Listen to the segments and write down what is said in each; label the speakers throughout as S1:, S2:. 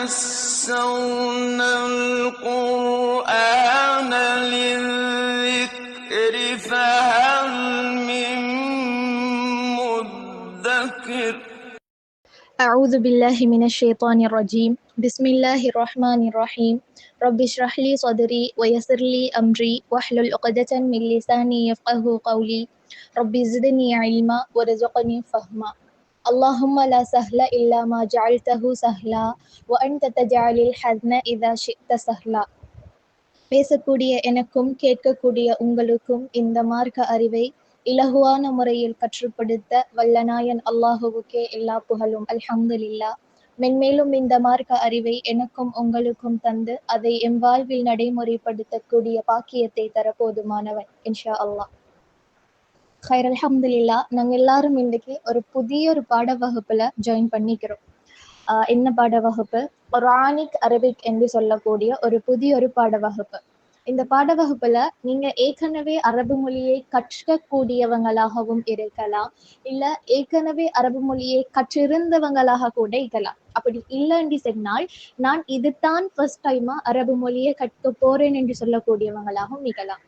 S1: يَسَّرْنَا الْقُرْآنَ لِلذِّكْرِ فَهَلْ مِن مُّدَّكِرٍ.
S2: أعوذ بالله من الشيطان الرجيم. بسم الله الرحمن الرحيم. رب اشرح لي صدري ويسر لي أمري واحلل عقدة من لساني يفقهوا قولي. رب زدني علما وارزقني فهما. اللهم لا سهل إلا ما جعلته سهلا وأنت تجعل الحزن إذا شئت سهلا. பேசக்கூடிய எனக்கும் கேட்கக்கூடிய உங்களுக்கும் இந்த மார்க்க அறிவை இலகுவான முறையில் கற்றுப்படுத்த வல்லநாயன் அல்லாஹுவுக்கே எல்லா புகழும். அல்ஹம்துலில்லாஹ். மென்மேலும் இந்த மார்க்க அறிவை எனக்கும் உங்களுக்கும் தந்து அதை எம் வாழ்வில் நடைமுறைப்படுத்தக்கூடிய பாக்கியத்தை தர போதுமானவன் இன்ஷா அல்லாஹ். ஹைர், அல்ஹம்துலில்லாஹ். நாங்க எல்லாரும் இன்றைக்கு ஒரு புதிய பாட வகுப்புல ஜாயின் பண்ணிக்கிறோம். என்ன பாட வகுப்பு? குர்ஆனிக் அரபிக் என்று சொல்லக்கூடிய ஒரு புதிய பாட வகுப்பு. இந்த பாட வகுப்புல நீங்க ஏற்கனவே அரபு மொழியை கற்கக்கூடியவங்களாகவும் இருக்கலாம், இல்ல ஏற்கனவே அரபு மொழியை கற்றிருந்தவங்களாக கூட இருக்கலாம். அப்படி இல்லைன்னு சொன்னால் நான் இதுதான் ஃபர்ஸ்ட் டைமா அரபு மொழியை கற்க போறேன் என்று சொல்லக்கூடியவங்களாகவும் இருக்கலாம்.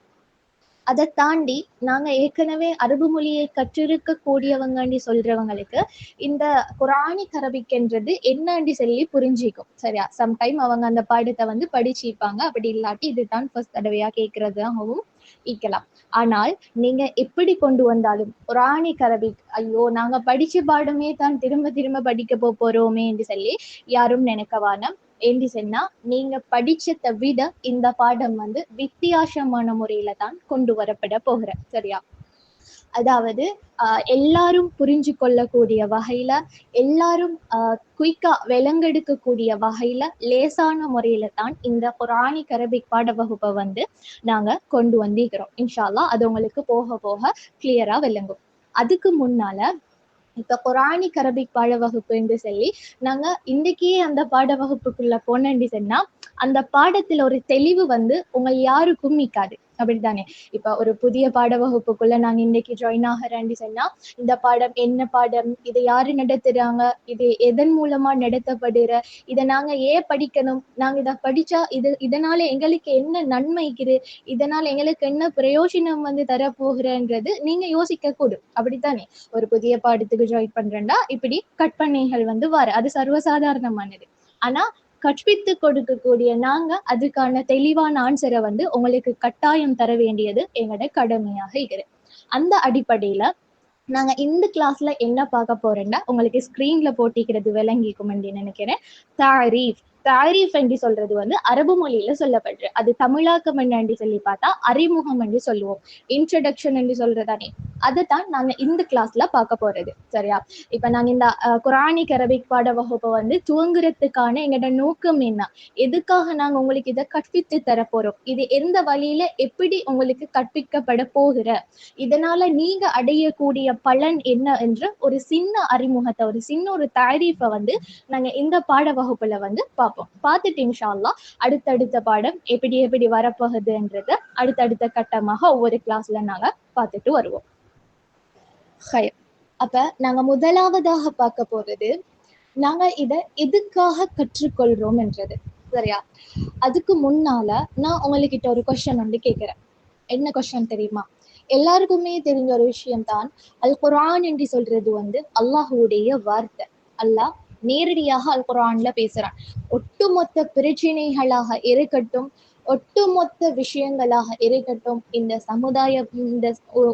S2: அதை தாண்டி நாங்க ஏற்கனவே அரபு மொழியை கற்றிருக்க கூடியவங்கன்னு சொல்றவங்களுக்கு இந்த குர்ஆனிக் அரபிக் என்றது என்னன்னு சொல்லி புரிஞ்சிக்கும். சரியா? சம்டைம் அவங்க அந்த பாடத்தை படிச்சிருப்பாங்க. அப்படி இல்லாட்டி இதுதான் ஃபர்ஸ்ட் தடவையா கேட்கறதாகவும் ஈக்கலாம். ஆனால் நீங்க எப்படி கொண்டு வந்தாலும் குர்ஆனிக் அரபிக், ஐயோ நாங்க படிச்ச பாடமே தான் திரும்ப திரும்ப படிக்க போறோமே என்று சொல்லி யாரும் நினைக்கவான. ஏண்டி சொன்னா நீங்க படிச்சதை விட இந்த பாடம் வித்தியாசமான முறையில தான் கொண்டு வரப்பட போகிற. சரியா? அதாவது எல்லாரும் புரிஞ்சு கொள்ளக்கூடிய வகையில, எல்லாரும் குயிக்கா விலங்கெடுக்கக்கூடிய வகையில லேசான முறையில தான் இந்த குர்ஆனிக் அரபிக் பாட வகுப்பை நாங்க கொண்டு வந்திருக்கிறோம். இன்ஷா அல்லாஹ் அது உங்களுக்கு போக போக கிளியரா விளங்கும். அதுக்கு முன்னால இப்ப குர்ஆனிக் அரபிக் பாட வகுப்பு என்று சொல்லி நாங்க இன்றைக்கே அந்த பாட வகுப்புக்குள்ள போனேன்னு சொன்னா அந்த பாடத்துல ஒரு தெளிவு உங்க யாருக்கும் நிக்காது. அப்படித்தானே? இப்ப ஒரு புதிய பாட வகுப்புக்குள்ள நாங்க இன்னைக்கு ஜாயின் ஆகிறேன்னு சொன்னா இந்த பாடம் என்ன பாடம், இதை யாரு நடத்துறாங்க, இது எதன் மூலமா நடத்தப்படுற, இதை நாங்க ஏன் படிக்கணும், நாங்க இதை படிச்சா இதனால எங்களுக்கு என்ன நன்மைக்குது, இதனால எங்களுக்கு என்ன பிரயோஜனம் தரப்போகிறன்றது நீங்க யோசிக்க கூடும். அப்படித்தானே? ஒரு புதிய பாடத்துக்கு ஜாயின் பண்றேன்டா இப்படி கற்பனைகள் வர அது சர்வசாதாரணமானது. ஆனா கற்பித்து கொடுக்கக்கூடிய நாங்க அதுக்கான தெளிவான ஆன்சரை உங்களுக்கு கட்டாயம் தர வேண்டியது எங்களோட கடமையாக இருக்கிறது. அந்த அடிப்படையில நாங்க இந்த கிளாஸ்ல என்ன பார்க்க போறோம்னா உங்களுக்கு ஸ்கிரீன்ல போட்டிக்கிறது விளங்கிக்கும் என்று நினைக்கிறேன். தாரீஃப் என்று சொல்றது அரபு மொழியில சொல்லப்படுற, அது தமிழாக்கம் என்று சொல்லி பார்த்தா அறிமுகம் என்று சொல்லுவோம். இன்ட்ரடக்ஷன் என்று சொல்றதானே, அதைத்தான் நாங்க இந்த கிளாஸ்ல பார்க்க போறது. சரியா? இப்ப நாங்க இந்த குர்ஆனிக் அரபிக் பாட வகுப்பை துவங்குறதுக்கான எங்களோட நோக்கம் என்ன, எதுக்காக நாங்க உங்களுக்கு இதை கற்பித்து தர போறோம், இது எந்த வழியில எப்படி உங்களுக்கு கற்பிக்கப்பட போகிற, இதனால நீங்க அடையக்கூடிய பலன் என்ன என்ற ஒரு சின்ன அறிமுகத்தை, ஒரு சின்ன தாரீஃபை நாங்க இந்த பாட வகுப்புல பார்த்துட்டு இன்ஷா அல்லாஹ் அடுத்தடுத்த பாடம் எப்படி எப்படி வரப்போகுதுன்றத அடுத்தடுத்த கட்டமாக ஒவ்வொரு கிளாஸ்ல நாங்க பார்த்துட்டு வருவோம். அப்ப நாங்க முதலாவதாக பார்க்க போறது நாங்க இதை எதுக்காக கற்றுக்கொள்றோம் என்றது. சரியா? அதுக்கு முன்னால நான் உங்ககிட்ட ஒரு கொஸ்டின் கேட்கிறேன். என்ன கொஸ்டின் தெரியுமா? எல்லாருக்குமே தெரிஞ்ச ஒரு விஷயம் தான் அல் குர்ஆன் என்று சொல்றது அல்லாஹுடைய வார்த்தை. அல்லாஹ் நேரடியாக அல் குர்ஆன்ல பேசுறான். ஒட்டுமொத்த பிரச்சனைகளாக இருக்கட்டும், ஒட்டுமொத்த விஷயங்களாக இருக்கட்டும், இந்த சமுதாயம், இந்த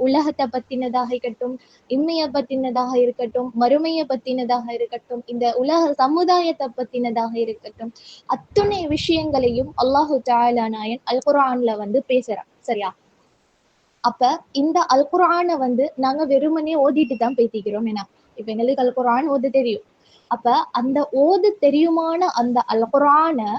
S2: உலகத்தை பத்தினதாக இருக்கட்டும், இம்மையை பத்தினதாக இருக்கட்டும், மறுமையை பத்தினதாக இருக்கட்டும், இந்த உலக சமுதாயத்தை பத்தினதாக இருக்கட்டும், அத்தனை விஷயங்களையும் அல்லாஹு தஆலா நாயன் அல் குர்ஆன்ல பேசுறான். சரியா? அப்ப இந்த அல் குர்ஆனை நாங்க வெறுமனே ஓதிட்டு தான் பேசிக்கிறோம். ஏன்னா இப்ப எங்களுக்கு அல் குர்ஆன் ஓத தெரியும். அப்ப அந்த ஓத தெரியுமான அந்த அல் குர்ஆனை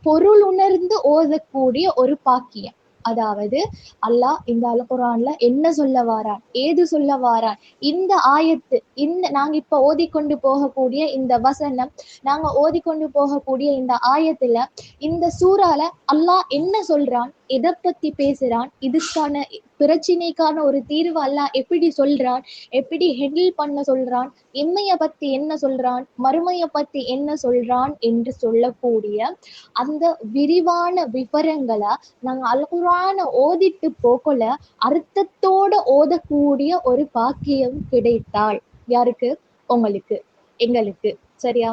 S2: பொருள் உணர்ந்து ஓதக்கூடிய ஒரு பாக்கியம். அதாவது அல்லாஹ் இந்த அல் குர்ஆன்ல என்ன சொல்ல வாரான், ஏது சொல்ல வாரான், இந்த ஆயத்து, இந்த நாங்க இப்ப ஓதிக்கொண்டு போகக்கூடிய இந்த வசனம், நாங்க ஓதிக்கொண்டு போகக்கூடிய இந்த ஆயத்துல, இந்த சூறால அல்லாஹ் என்ன சொல்றான், எதை பத்தி பேசுறான், இதுக்கான பிரச்சனைக்கான ஒரு தீர்வு அல்லாஹ் எப்படி சொல்றான், எப்படி ஹெண்டில் பண்ண சொல்றான், இம்மைய பத்தி என்ன சொல்றான், மறுமைய பத்தி என்ன சொல்றான் என்று சொல்லக்கூடிய அந்த விரிவான விவரங்களை நாங்க அல் குர்ஆனை ஓதிட்டு போகல அர்த்தத்தோட ஓதக்கூடிய ஒரு பாக்கியம் கிடைத்தால் யாருக்கு? உங்களுக்கு, எங்களுக்கு. சரியா?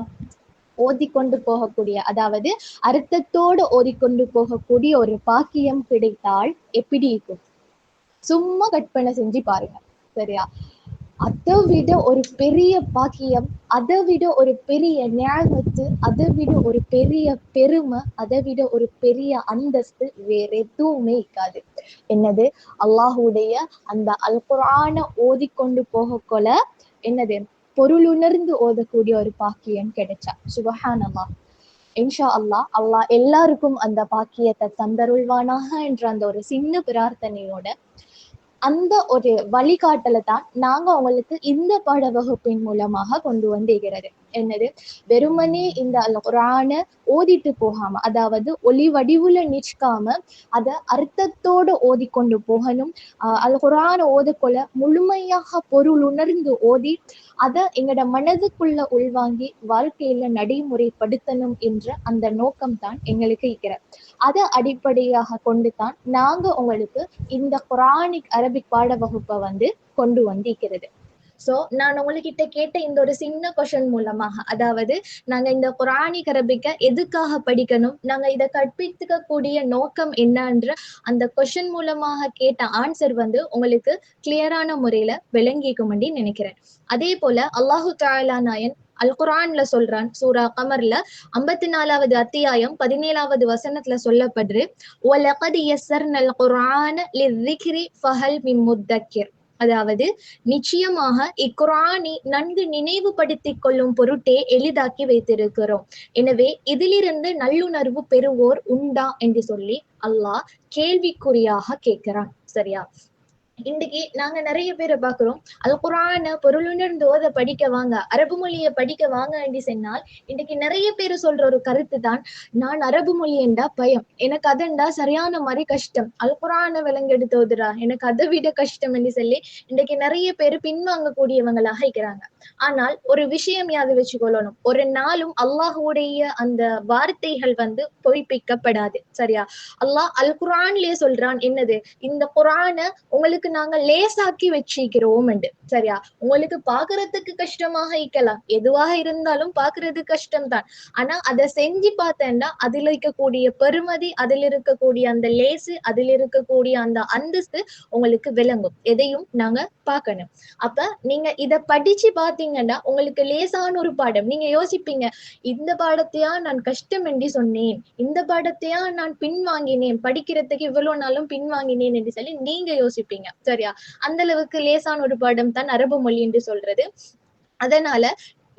S2: ஓதிக்கொண்டு போகக்கூடிய, அதாவது அர்த்தத்தோடு ஓதிக்கொண்டு போகக்கூடிய ஒரு பாக்கியம் கிடைத்தால் எப்படி இருக்கும்? சும்மா கற்பனை செஞ்சு பாருங்க. சரியா? அதை விட ஒரு பெரிய பாக்கியம், அதை விட ஒரு பெரிய நியாமத்து, அதை விட ஒரு பெரிய பெருமை, அதை விட ஒரு பெரிய அந்தஸ்து வேற எதுவுமே இருக்காது. என்னது? அல்லாஹுடைய அந்த அல் குர்ஆனை ஓதிக்கொண்டு போகக்கொள்ள என்னது பொருளுணர்ந்து ஓதக்கூடிய ஒரு பாக்கியம் கிடைச்சா. சுபஹானல்லாஹ். இன்ஷா அல்லாஹ் அல்லாஹ் எல்லாருக்கும் அந்த பாக்கியத்தை தந்தருள்வானாக என்ற அந்த ஒரு சின்ன பிரார்த்தனையோட அந்த ஒரு வழிகாட்டலை தான் நாங்க உங்களுக்கு இந்த பாட வகுப்பின் மூலமாக கொண்டு வந்திருக்கிறது. என்னது? வெறுமனே இந்த அல் குர்ஆனை ஓதிட்டு போகாம, அதாவது ஒளி வடிவுல நிற்காம அதை அர்த்தத்தோடு ஓதிக்கொண்டு போகணும். அல் குர்ஆனை ஓதக்கொள்ள முழுமையாக பொருள் உணர்ந்து ஓதி அதை எங்களோட மனதுக்குள்ள உள்வாங்கி வாழ்க்கையில நடைமுறைப்படுத்தணும் என்ற அந்த நோக்கம் தான் எங்களுக்கு இருக்கிறது. அதை அடிப்படையாக கொண்டு தான் நாங்க உங்களுக்கு இந்த குர்ஆனிக் அரபிக் பாட வகுப்பை கொண்டு வந்திருக்கிறது. ஸோ நான் உங்ககிட்ட கேட்ட இந்த ஒரு சின்ன கொஷன் மூலமாக, அதாவது நாங்க இந்த குர்ஆனிக் அரபிக்கை எதுக்காக படிக்கணும், நாங்க இதை கற்பித்துக்க கூடிய நோக்கம் என்னன்ற அந்த கொஷன் மூலமாக கேட்ட ஆன்சர் உங்களுக்கு கிளியரான முறையில விளங்கிக்கும் நினைக்கிறேன். அதே போல அல்லாஹு தஆலா நாயன் அல் குர்ஆன்ல சொல்றான், சூரா கமர்ல 54வது அத்தியாயம் 17வது வசனத்துல சொல்லப்படுது, வலகத் யஸ்ஸர்னல் குர்ஆன லிஸ்ஸிக்ரி ஃபஹல் மின் முத்தக்கிர். அதாவது நிச்சயமாக இக்குர்ஆனை நன்கு நினைவுபடுத்திக் கொள்ளும் பொருட்டே எளிதாக்கி வைத்திருக்கிறோம், எனவே இதிலிருந்து நல்லுணர்வு பெறுவோர் உண்டா என்று சொல்லி அல்லாஹ் கேள்விக்குறியாக கேட்கிறான். சரியா? இன்னைக்கு நாங்க நிறைய பேரை பாக்குறோம், அல் குர்ஆனை பொருளுணர்ந்து ஓத படிக்க வாங்க, அரபு மொழியை படிக்க வாங்க என்று சொன்னால் இன்னைக்கு நிறைய பேர் சொல்ற ஒரு கருத்து தான், நான் அரபு மொழி என்றா பயம், எனக்கு அதண்டா சரியான மாதிரி கஷ்டம், அல் குர்ஆனை விளங்கெடுத்து ஓதுறா எனக்கு அதை விட கஷ்டம் என்று சொல்லி இன்னைக்கு நிறைய பேர் பின்வாங்கக்கூடியவங்களாக இருக்கிறாங்க. ஆனால் ஒரு விஷயம் யாது வச்சுக்கொள்ளணும், ஒரு நாளும் அல்லாஹுடைய அந்த வார்த்தைகள் பொய்ப்பிக்கப்படாது. சரியா? அல்லாஹ் அல் குர்ஆன்லயே சொல்றான், என்னது? இந்த குர்ஆனை உங்களுக்கு நாங்க லேசாக்கி வச்சிக்கிறோம் என்று. சரியா? உங்களுக்கு பாக்குறதுக்கு கஷ்டமாக இருக்கலாம், எதுவாக இருந்தாலும் பாக்குறது கஷ்டம்தான். ஆனா அதை செஞ்சு பார்த்தேன்னா அதுல இருக்கக்கூடிய பெருமதி, அதில் இருக்கக்கூடிய அந்த லேசு, அதில் இருக்கக்கூடிய அந்த அந்தஸ்து உங்களுக்கு விளங்கும். எதையும் நாங்க பார்க்கணும். அப்ப நீங்க இத படிச்சு பாத்தீங்கன்னா உங்களுக்கு லேசான ஒரு பாடம். நீங்க யோசிப்பீங்க, இந்த பாடத்தையா நான் கஷ்டம் என்று சொன்னேன், இந்த பாடத்தையா நான் பின்வாங்கினேன், படிக்கிறதுக்கு இவ்வளவு நாளும் பின்வாங்கினேன் என்று சொல்லி நீங்க யோசிப்பீங்க. சரியா? அந்த அளவுக்கு லேசான ஒரு பாடம் தான் அரபு மொழி என்று சொல்றது. அதனால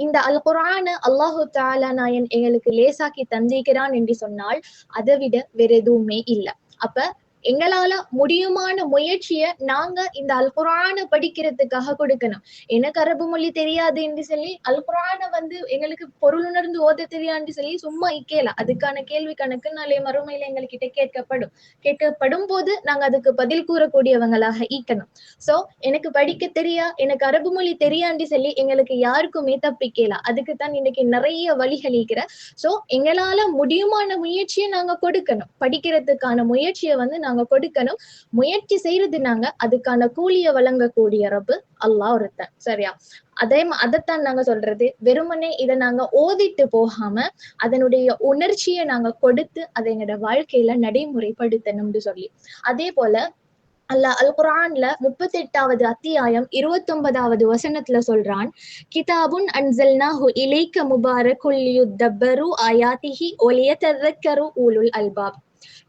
S2: இந்த அல் குர்ஆனை அல்லாஹு தஆலா நாயன் எங்களுக்கு லேசாக்கி தந்திருக்கிறான் என்று சொன்னால் அதை விட வேற எதுவுமே இல்லை. அப்ப எங்களால முடியுமான முயற்சியை நாங்க இந்த அல் குர்ஆனை படிக்கிறதுக்காக கொடுக்கணும். எனக்கு அரபு மொழி தெரியாது என்று சொல்லி அல் குர்ஆனை எங்களுக்கு பொருளுணர்ந்து ஓத தெரியாது சொல்லி சும்மா இக்கேல, அதுக்கான கேள்வி கணக்கு நாளை மறுமையில எங்ககிட்ட கேட்கப்படும் போது நாங்க அதுக்கு பதில் கூறக்கூடியவங்களாக ஈக்கணும். சோ எனக்கு படிக்க தெரியா, எனக்கு அரபு மொழி தெரியாண்டு சொல்லி எங்களுக்கு யாருக்குமே தப்பிக்கல. அதுக்குத்தான் இன்னைக்கு நிறைய வழிகள் இருக்கிற. சோ எங்களால முடியுமான முயற்சியை நாங்க கொடுக்கணும், படிக்கிறதுக்கான முயற்சியை நாங்க கொடுக்கணும். முயற்சி செய்யறது நாங்க, அதுக்கான கூலிய வழங்கக்கூடிய ரப்பு அல்லாஹ் ஒருத்தன். சரியா? அதைத்தான் நாங்க சொல்றது, வெறுமனே இதை நாங்க ஓதிட்டு போகாம அதனுடைய உணர்ச்சியை நாங்க கொடுத்து அதை எங்களோட வாழ்க்கையில நடைமுறைப்படுத்தணும்னு சொல்லி. அதே போல அல்லாஹ் அல் குர்ஆன்ல 38வது அத்தியாயம் 29வது வசனத்துல சொல்றான், கிதாபுன் அன்ஸல்னாஹு இலைக்க முபாரக்குல் லியதப்பரு ஆயாத்திஹி வலியதذكரு உலுல் அல்பாப்.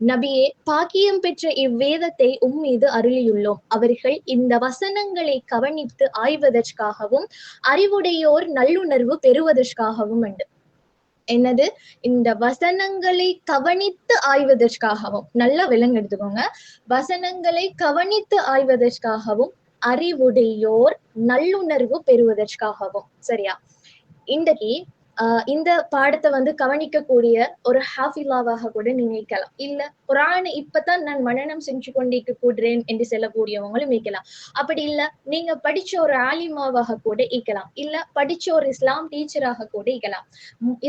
S2: நபியே, பாக்கியம் பெற்ற இவ்வேதத்தை உம்மீது அருளியுள்ளோம், அவர்கள் இந்த வசனங்களை கவனித்து ஆய்வதற்காகவும் அறிவுடையோர் நல்லுணர்வு பெறுவதற்காகவும் உண்டு. என்னது? இந்த வசனங்களை கவனித்து ஆய்வதற்காகவும், நல்லா விளங்கெடுத்துக்கோங்க, வசனங்களை கவனித்து ஆய்வதற்காகவும் அறிவுடையோர் நல்லுணர்வு பெறுவதற்காகவும். சரியா? இன்றைக்கு இந்த பாடத்தை வந்து கவனிக்கக்கூடிய ஒரு ஹாஃபிலாவாக கூட நீங்க இருக்கலாம். இல்ல குரானை இப்பதான் நான் மனனம் செஞ்சு கொண்டிருக்க கூடுறேன் என்று சொல்லக்கூடியவங்களும் இருக்கலாம். அப்படி இல்ல நீங்க படிச்ச ஒரு ஆலிமாவாக கூட இருக்கலாம். இல்ல படிச்ச ஒரு இஸ்லாம் டீச்சராக கூட இருக்கலாம்.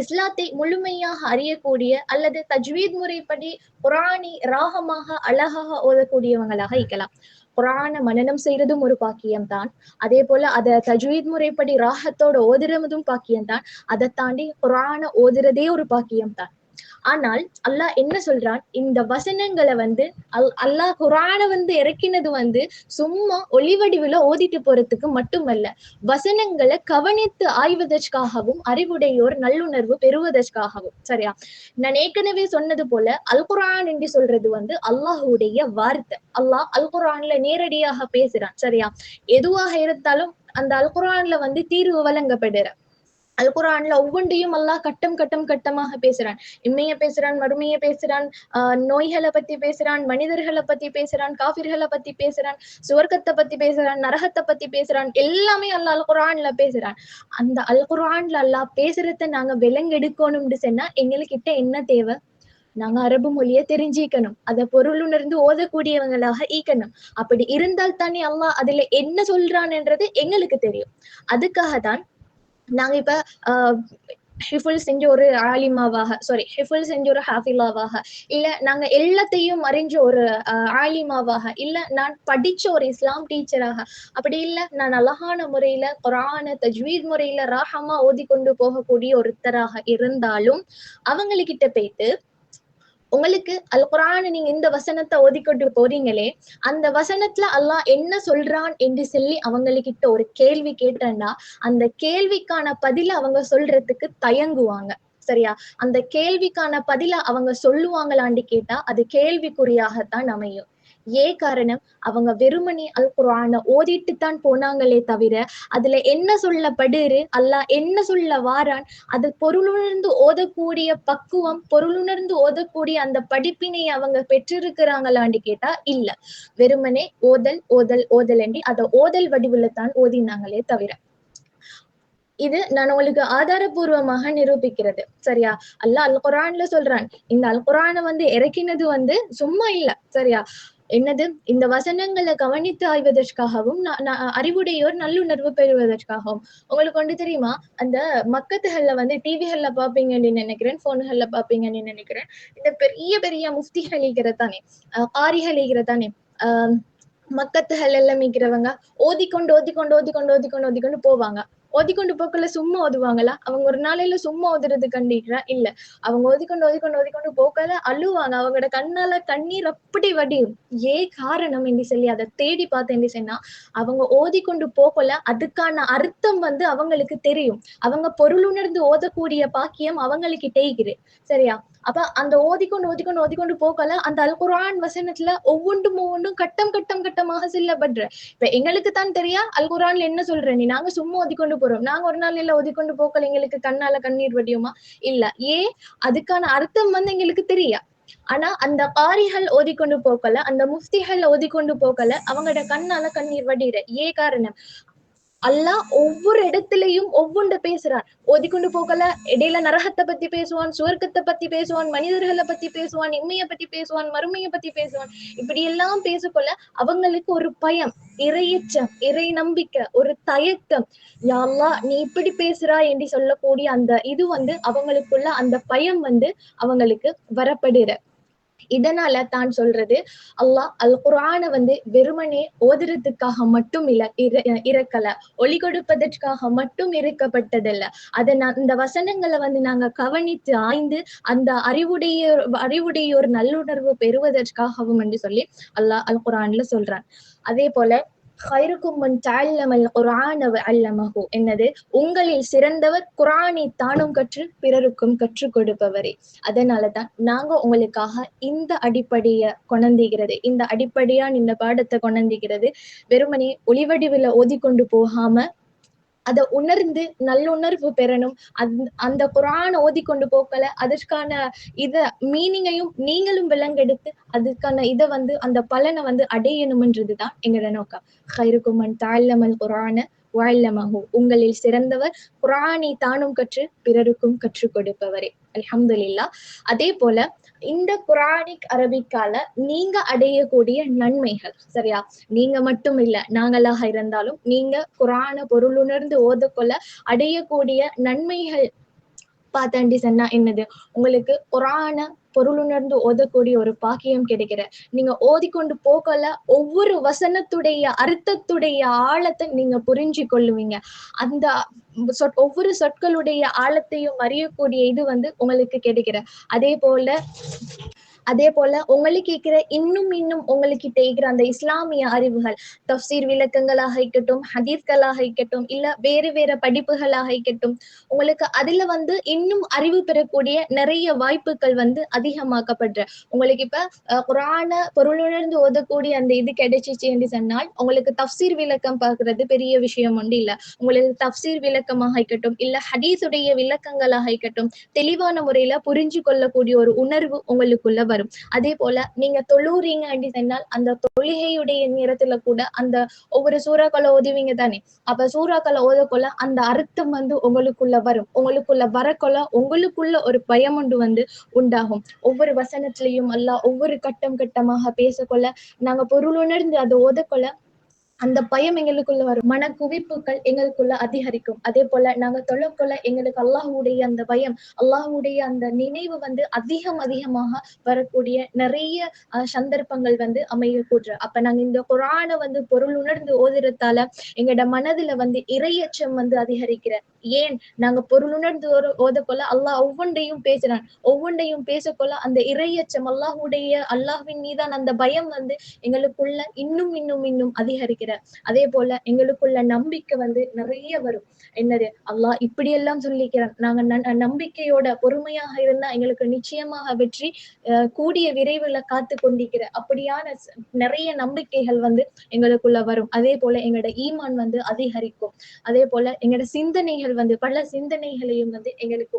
S2: இஸ்லாத்தை முழுமையாக அறியக்கூடிய அல்லது தஜ்வீத் முறைப்படி குரானை ராகமாக அழகாக ஓதக்கூடியவங்களாக இருக்கலாம். குரானை மனனம் செய்யறதும் ஒரு பாக்கியம் தான். அதே போல அதை தஜ்வீத் முறைப்படி ராகத்தோட ஓதுறதும் பாக்கியம் தான். அதை தாண்டி குரானை ஓதுறதே ஒரு பாக்கியம் தான். ஆனால் அல்லாஹ் என்ன சொல்றான், இந்த வசனங்களை வந்து அல்லாஹ் குரானை வந்து இறக்கினது வந்து சும்மா ஒளிவடிவுல ஓதிட்டு போறதுக்கு மட்டுமல்ல, வசனங்களை கவனித்து ஆய்வதற்காகவும் அறிவுடையோர் நல்லுணர்வு பெறுவதற்காகவும். சரியா? நான் ஏற்கனவே சொன்னது போல அல் குரான் என்று சொல்றது வந்து அல்லாஹுடைய வார்த்தை. அல்லாஹ் அல் குரான்ல நேரடியாக பேசுறான். சரியா? எதுவாக இருந்தாலும் அந்த அல் குரான்ல வந்து தீர்வு வழங்கப்படுற அல் குரான்ல ஒவ்வொன்றையும் அல்லாஹ் கட்டமாக பேசுறான். இம்மைய பேசுறான், மறுமைய பேசுறான், நோய்களை பத்தி பேசுறான், மனிதர்களை பத்தி பேசுறான், காபிர்களை பத்தி பேசுறான், சுவர்க்கத்தை பத்தி பேசுறான், நரகத்தை பத்தி பேசுறான். எல்லாமே அல்லாஹ் அல் குரான்ல பேசுறான். அந்த அல் குரான்ல அல்லாஹ் பேசுறத நாங்க விலங்கெடுக்கணும்னு சொன்னா எங்ககிட்ட என்ன தேவை? நாங்க அரபு மொழியை தெரிஞ்சிக்கணும், அதை பொருளுணர்ந்து ஓதக்கூடியவங்களாக ஈக்கணும். அப்படி இருந்தால் தானே அல்லாஹ் அதுல என்ன சொல்றான்ன்றது எங்களுக்கு தெரியும். அதுக்காக தான் நாங்க இப்ப ஹிஃபுல் செஞ்ச ஒரு ஆலிமாவாக, ஹிஃபுல் செஞ்ச ஒரு ஹாஃபிலாவாக, இல்ல நாங்க எல்லாத்தையும் அறிஞ்ச ஒரு ஆலிமாவாக, இல்ல நான் படிச்ச ஒரு இஸ்லாம் டீச்சராக, அப்படி இல்ல நான் அழகான முறையில குரான தஜ்வீத் முறையில ராகமா ஓதி கொண்டு போகக்கூடிய ஒருத்தராக இருந்தாலும் அவங்ககிட்ட போயிட்டு உங்களுக்கு அல் குரான் நீங்க இந்த வசனத்தை ஓதிக்கொண்டு போறீங்களே, அந்த வசனத்துல அல்லாஹ் என்ன சொல்றான் என்று சொல்லி அவங்ககிட்ட ஒரு கேள்வி கேட்டேன்னா அந்த கேள்விக்கான பதில அவங்க சொல்றதுக்கு தயங்குவாங்க. சரியா? அந்த கேள்விக்கான பதில அவங்க சொல்லுவாங்களான்னு கேட்டா அது கேள்விக்குறியாகத்தான் அமையும். காரணம், அவங்க வெறுமனே அல் குர்ஆனை ஓதிட்டு தான் போனாங்களே தவிர அதுல என்ன சொல்லப்படுரு, அல்லாஹ் என்ன சொல்ல வாரான், அது பொருளுணர்ந்து ஓதக்கூடிய பக்குவம், பொருளுணர்ந்து ஓதக்கூடிய அந்த படிப்பினை அவங்க பெற்றிருக்கிறாங்களான்னு கேட்டா இல்ல. வெறுமனே ஓதல் ஓதல் ஓதல் என்று அதை ஓதல் வடிவுல தான் ஓதினாங்களே தவிர. இது நான் உங்களுக்கு ஆதாரபூர்வமாக நிரூபிக்கிறது. சரியா? அல்லாஹ் அல் குர்ஆன்ல சொல்றான், இந்த அல் குர்ஆனை வந்து இறக்கினது வந்து சும்மா இல்ல. சரியா? என்னது, இந்த வசனங்களை கவனித்து ஆய்வதற்காகவும் அறிவுடையோர் நல்லுணர்வு பெறுவதற்காகவும். உங்களுக்கு ஒன்று தெரியுமா, அந்த மக்கத்துகள்ல வந்து டிவிகள்ல பாப்பீங்கன்னு நினைக்கிறேன், போன்கள்ல பாப்பீங்கன்னு நினைக்கிறேன், இந்த பெரிய பெரிய முஃப்திகள் தானே, காரிகள் தானே, மக்கத்துகள் எல்லாம் மீக்கிறவங்க ஓதிக்கொண்டு ஓதிக்கொண்டு ஓதிக்கொண்டு ஓதிக்கொண்டு ஓதிக்கொண்டு போவாங்க. ஓதிக்கொண்டு போக்கல சும்மா ஓதுவாங்களா? அவங்க ஒரு நாளையில சும்மா ஓதுறது கண்டிக்கிறா இல்ல. அவங்க ஓதிக்கொண்டு ஓதிக்கொண்டு ஓதிக்கொண்டு போக்கல அழுவாங்க. அவங்களோட கண்ணால கண்ணீர் அப்படி வடியும். காரணம் என்று சொல்லி அதை தேடி பார்த்தேன் சொன்னா, அவங்க ஓதிக்கொண்டு போக்கல அதுக்கான அர்த்தம் வந்து அவங்களுக்கு தெரியும். அவங்க பொருளுணர்ந்து ஓதக்கூடிய பாக்கியம் அவங்களுக்கு தேய்கிறது. சரியா? அப்ப அந்த ஓதிக்கொண்டு ஓதிக்கொண்டு ஓதிக்கொண்டு போக்கல அந்த அல் குர்ஆன் வசனத்துல ஒவ்வொன்றும் கட்டமாக செல்லப்படுற. இப்ப எங்களுக்கு தான் தெரியா அல் குர்ஆன்ல என்ன சொல்ற, நீ நாங்க சும்மா ஓதிக்கொண்டு போறோம், நாங்க ஒரு நாள் இல்ல ஓதிக்கொண்டு போக்கல எங்களுக்கு கண்ணால கண்ணீர் வடியுமா? இல்ல. அதுக்கான அர்த்தம் வந்து எங்களுக்கு தெரியா. ஆனா அந்த காரிகள் ஓதிக்கொண்டு போக்கல, அந்த முஃப்திகள் ஓதிக்கொண்டு போக்கல அவங்களோட கண்ணால கண்ணீர் வடிகிற. காரணம், அல்லாஹ் ஒவ்வொரு இடத்துலயும் ஒவ்வொன்று பேசுறான். ஓதிக்கொண்டு போகல இடையில நரகத்தை பத்தி பேசுவான், சுவர்க்கத்தை பத்தி பேசுவான், மனிதர்களை பத்தி பேசுவான், இம்மையை பத்தி பேசுவான், மறுமையை பத்தி பேசுவான். இப்படி எல்லாம் பேசக்கொள்ள அவங்களுக்கு ஒரு பயம், இறையச்சம், இறை நம்பிக்கை, ஒரு தயக்கம். யா அல்லாஹ் நீ இப்படி பேசுறா என்று சொல்லக்கூடிய அந்த இது வந்து அவங்களுக்குள்ள அந்த பயம் வந்து அவங்களுக்கு வரப்படுற. இதனால தான் சொல்றது, அல்லாஹ் அல் குர்ஆனை வந்து வெறுமனே ஓதுறதுக்காக மட்டும் இறக்கல, ஒளி கொடுப்பதற்காக மட்டும் இருக்கப்பட்டதல்ல. அதை இந்த வசனங்களை வந்து நாங்க கவனித்து ஆய்ந்து அந்த அறிவுடையோர் நல்லுணர்வு பெறுவதற்காகவும் என்று சொல்லி அல்லாஹ் அல் குர்ஆன்ல சொல்றான். அதே போல خيركم من تعلم القرآن وعلمه, என்னது, உங்களில் சிறந்தவர் குர்ஆனை தானும் கற்று பிறருக்கும் கற்றுக் கொடுப்பவரே. அதனாலதான் நாங்க உங்களுக்காக இந்த அடிப்படையை கொணந்திக்கிறது, இந்த அடிப்படையான் இந்த பாடத்தை கொணந்திக்கிறது. வெறுமனே ஒளிவடிவுல ஓதிக்கொண்டு போகாம அதை உணர்ந்து நல்லுணர்வு பெறணும். அந்த குர்ஆனை ஓதிக்கொண்டு போக்கல அதற்கான மீனிங்கையும் நீங்களும் விலங்கெடுத்து அதுக்கான இதை வந்து அந்த பலனை வந்து அடையணும்ன்றதுதான் எங்களோட நோக்கம். خيركم من تعلم القرآن வஅல்லமஹு, உங்களில் சிறந்தவர் குர்ஆனை தானும் கற்று பிறருக்கும் கற்றுக் கொடுப்பவரே. அல்ஹம்துலில்லாஹ். அதே போல இந்த குர்ஆனிக் அரபிக்கால நீங்க அடையக்கூடிய நன்மைகள், சரியா, நீங்க மட்டும் இல்ல, நாங்களாக இருந்தாலும் நீங்க குர்ஆனை பொருளுணர்ந்து ஓதக்கொள்ள அடையக்கூடிய நன்மைகள் பார்த்தாண்டி சொன்னா என்னது, உங்களுக்கு குர்ஆனை பொருளுணர்ந்து ஓதக்கூடிய ஒரு பாக்கியம் கிடைக்கிற. நீங்க ஓதிக்கொண்டு போகல ஒவ்வொரு வசனத்துடைய அர்த்தத்துடைய ஆழத்தை நீங்க புரிஞ்சு கொள்ளுவீங்க. அந்த ஒவ்வொரு சொற்களுடைய ஆழத்தையும் அறியக்கூடிய இது உங்களுக்கு கிடைக்கிற. அதே போல உங்களுக்கு இருக்கிற இன்னும் உங்கள்கிட்ட இருக்கிற அந்த இஸ்லாமிய அறிவுகள், தஃப்சீர் விளக்கங்களாக இருக்கட்டும், ஹதீஸ்களாக இருக்கட்டும், இல்ல வேறு வேறு படிப்புகளாக இருக்கட்டும், உங்களுக்கு அதுல இன்னும் அறிவு பெறக்கூடிய நிறைய வாய்ப்புகள் அதிகமாக்கப்படுற. உங்களுக்கு இப்ப குர்ஆனை பொருளுணர்ந்து ஓதக்கூடிய அந்த இது கிடைச்சிச்சு என்று சொன்னால் உங்களுக்கு தஃப்சீர் விளக்கம் பார்க்கறது பெரிய விஷயம் ஒன்று இல்ல. உங்களுக்கு தஃப்சீர் விளக்கமாக இருக்கட்டும், இல்ல ஹதீஸுடைய விளக்கங்களாக இருக்கட்டும், தெளிவான முறையில புரிஞ்சு கொள்ளக்கூடிய ஒரு உணர்வு உங்களுக்குள்ள வரும். அதே போல நீங்க தொழுறீங்க அப்படின்னு சொன்னால் அந்த தொழுகையுடைய நேரத்துல கூட அந்த ஒவ்வொரு சூறாக்களை ஓதுவீங்க தானே. அப்ப சூறாக்களை ஓதக்கொள்ள அந்த அர்த்தம் உங்களுக்குள்ள வரும். உங்களுக்குள்ள வரக்கொள்ள உங்களுக்குள்ள ஒரு பயம் உண்டாகும். ஒவ்வொரு வசனத்திலையும் அல்லாஹ் ஒவ்வொரு கட்டம் கட்டமாக பேசக்கொள்ள நாங்க பொருளுணர்ந்து அதை ஓதக்கொள்ள அந்த பயம் எங்களுக்குள்ள வரும். மன குவிப்புகள் எங்களுக்குள்ள அதிகரிக்கும். அதே போல நாங்க தொழக்கொள்ள எங்களுக்கு அல்லாஹுடைய அந்த பயம், அல்லாஹுடைய அந்த நினைவு அதிகமாக வரக்கூடிய நிறைய சந்தர்ப்பங்கள் அமையக்கூடுற. அப்ப நாங்க இந்த குர்ஆனை பொருள் உணர்ந்து ஓதுறதால எங்களோட மனதுல இறையச்சம் அதிகரிக்கிற. ஏன் நாங்க பொருள் உணர்ந்து ஓதக்கொள்ள அல்லாஹ் ஒவ்வொன்றையும் பேசுறான். ஒவ்வொன்றையும் பேசக்கொள்ள அந்த இறையச்சம், அல்லாஹ்வின் மீதான அந்த பயம் எங்களுக்குள்ள இன்னும் அதிகரிக்கிற. அதே போல எங்களுக்குள்ள நம்பிக்கை நிறைய வரும். என்னது, அல்லாஹ் இப்படியெல்லாம் சொல்லிக்கிறான், நாங்க நம்பிக்கையோட பொறுமையாக இருந்தா எங்களுக்கு நிச்சயமாக வெற்றி கூடிய விரைவில் காத்து கொண்டிருக்கிற அப்படியான நிறைய நம்பிக்கைகள் எங்களுக்குள்ள வரும். அதே போல எங்களோட ஈமான் அதிகரிக்கும். அதே போல எங்களோட சிந்தனைகள் பல சிந்தனைகளையும் எங்களுக்கு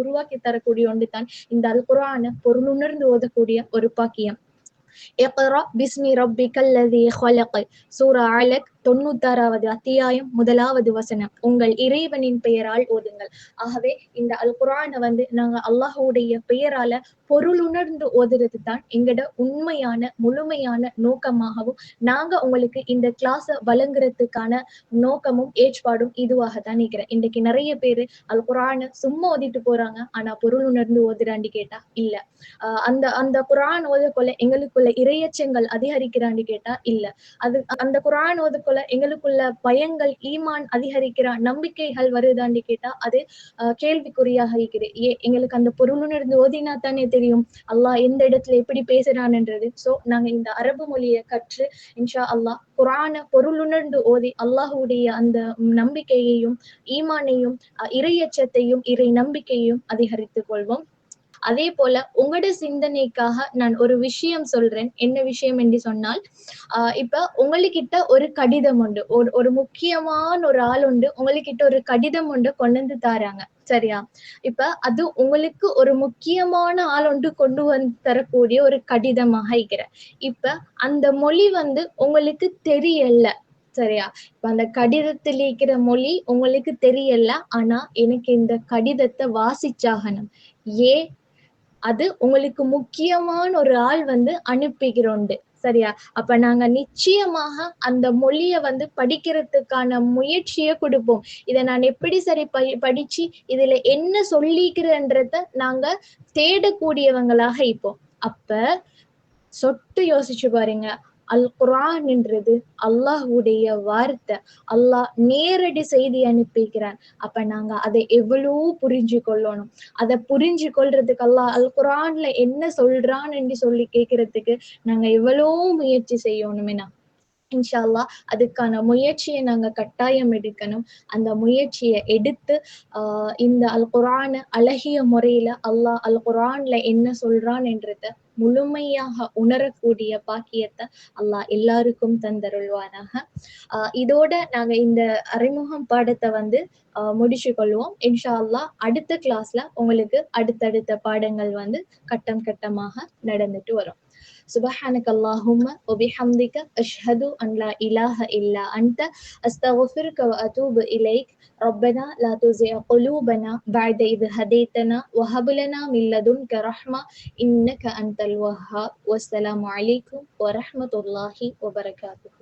S2: உருவாக்கி தரக்கூடிய ஒன்று தான் இந்த அல் குர்ஆனை பொருளுணர்ந்து ஓதக்கூடிய ஒரு பாக்கியம். இக்ரா பிஸ்மி ரப்பிக்கல் லதீ ஹலக், சூரா அலக் 96வது அத்தியாயம் 1வது வசனம். உங்கள் இறைவனின் பெயரால் ஓதுங்கள். ஆகவே இந்த அல் குர்ஆனை நாங்க அல்லாஹ்வுடைய பெயரால பொருளுணர்ந்து ஓதுறது தான் எங்களோட உண்மையான முழுமையான நோக்கமாகவும் நாங்க உங்களுக்கு இந்த கிளாஸை வழங்குறதுக்கான நோக்கமும் ஏற்பாடும் இதுவாக தான் இருக்கிறேன். இன்றைக்கு நிறைய பேரு அல் குர்ஆனை சும்மா ஓதிட்டு போறாங்க, ஆனா பொருள் உணர்ந்து ஓதுறான்னு கேட்டா இல்ல. அந்த குர்ஆன் ஓதக்கொள்ள எங்களுக்குள்ள இறையச்சங்கள் அதிகரிக்கிறான்னு கேட்டா இல்ல. அந்த குர்ஆன் ஓதக்கொள்ள எங்களுக்குள்ள பயங்கள், ஈமான் அதிகரிக்கிறான், நம்பிக்கைகள் வருதான்னு கேட்டா அது கேள்விக்குறியாக இருக்கிறது. எங்களுக்கு அந்த பொருளுணர்ந்து ஓதினா தானே தெரியும் அல்லாஹ் எந்த இடத்துல எப்படி பேசுறான்ன்றது. சோ நாங்க இந்த அரபு மொழியை கற்று இன்ஷா அல்லாஹ் குர்ஆனை பொருளுணர்ந்து ஓதி அல்லாஹுடைய அந்த நம்பிக்கையையும் ஈமானையும் இறையச்சத்தையும் இறை நம்பிக்கையையும் அதிகரித்துக் கொள்வோம். அதே போல உங்களோட சிந்தனைக்காக நான் ஒரு விஷயம் சொல்றேன். என்ன விஷயம் என்று சொன்னால், இப்ப உங்களுக்கிட்ட ஒரு கடிதம் உண்டு, ஒரு முக்கியமான ஒரு ஆள் உண்டு, உங்களுக்கிட்ட ஒரு கடிதம் உண்டு கொண்டு தாராங்க, சரியா? இப்ப அது உங்களுக்கு ஒரு முக்கியமான ஆள் ஒன்று கொண்டு தரக்கூடிய ஒரு கடிதமாக இருக்கிற. இப்ப அந்த மொழி உங்களுக்கு தெரியல, சரியா? இப்ப அந்த கடிதத்தில் இருக்கிற மொழி உங்களுக்கு தெரியல, ஆனா எனக்கு இந்த கடிதத்தை வாசிச்சாகணும். அது உங்களுக்கு முக்கியமான ஒரு ஆள் அனுப்புகிறோண்டு, சரியா? அப்ப நாங்க நிச்சயமாக அந்த மொழிய படிக்கிறதுக்கான முயற்சியை கொடுப்போம். இதை நான் எப்படி சரி படிச்சு இதுல என்ன சொல்லிக்கிறேன்றத நாங்க தேடக்கூடியவங்களாக இருப்போம். அப்ப சொட்டு யோசிச்சு பாருங்க, அல் குர்ஆன்ன்றது அல்லாஹ்வுடைய வார்த்தை, அல்லாஹ் நேரடி செய்தி அனுப்பிக்கிறான். அப்ப நாங்க அதை எவ்வளவு புரிஞ்சு கொள்ளணும். அதை புரிஞ்சு கொள்றதுக்கு அல்லாஹ் அல் குர்ஆன்ல என்ன சொல்றான் என்று சொல்லி கேட்கறதுக்கு நாங்க எவ்வளவு முயற்சி செய்யணும்னா இன்ஷா அல்லாஹ் அதுக்கான முயற்சியை நாங்க கட்டாயம் எடுக்கணும். அந்த முயற்சியை எடுத்து இந்த அல் குர்ஆனை அழகிய முறையில அல்லாஹ் அல் குர்ஆன்ல என்ன சொல்றான் என்றத முழுமையாக உணரக்கூடிய பாக்கியத்தை அல்லாஹ் எல்லாருக்கும் தந்தருள்வானாக. இதோட நாங்க இந்த அறிமுகம் பாடத்தை முடிச்சு கொள்வோம். இன்ஷா அல்லாஹ் அடுத்த கிளாஸ்ல உங்களுக்கு அடுத்தடுத்த பாடங்கள் கட்டம் கட்டமாக நடந்துட்டு வரும். سبحانك اللهم وبحمدك أشهد أن لا إله إلا أنت أستغفرك وأتوب إليك ربنا لا تزغ قلوبنا بعد إذ هديتنا وهب لنا من لدنك رحمة إنك أنت الوهاب والسلام عليكم ورحمة الله وبركاته.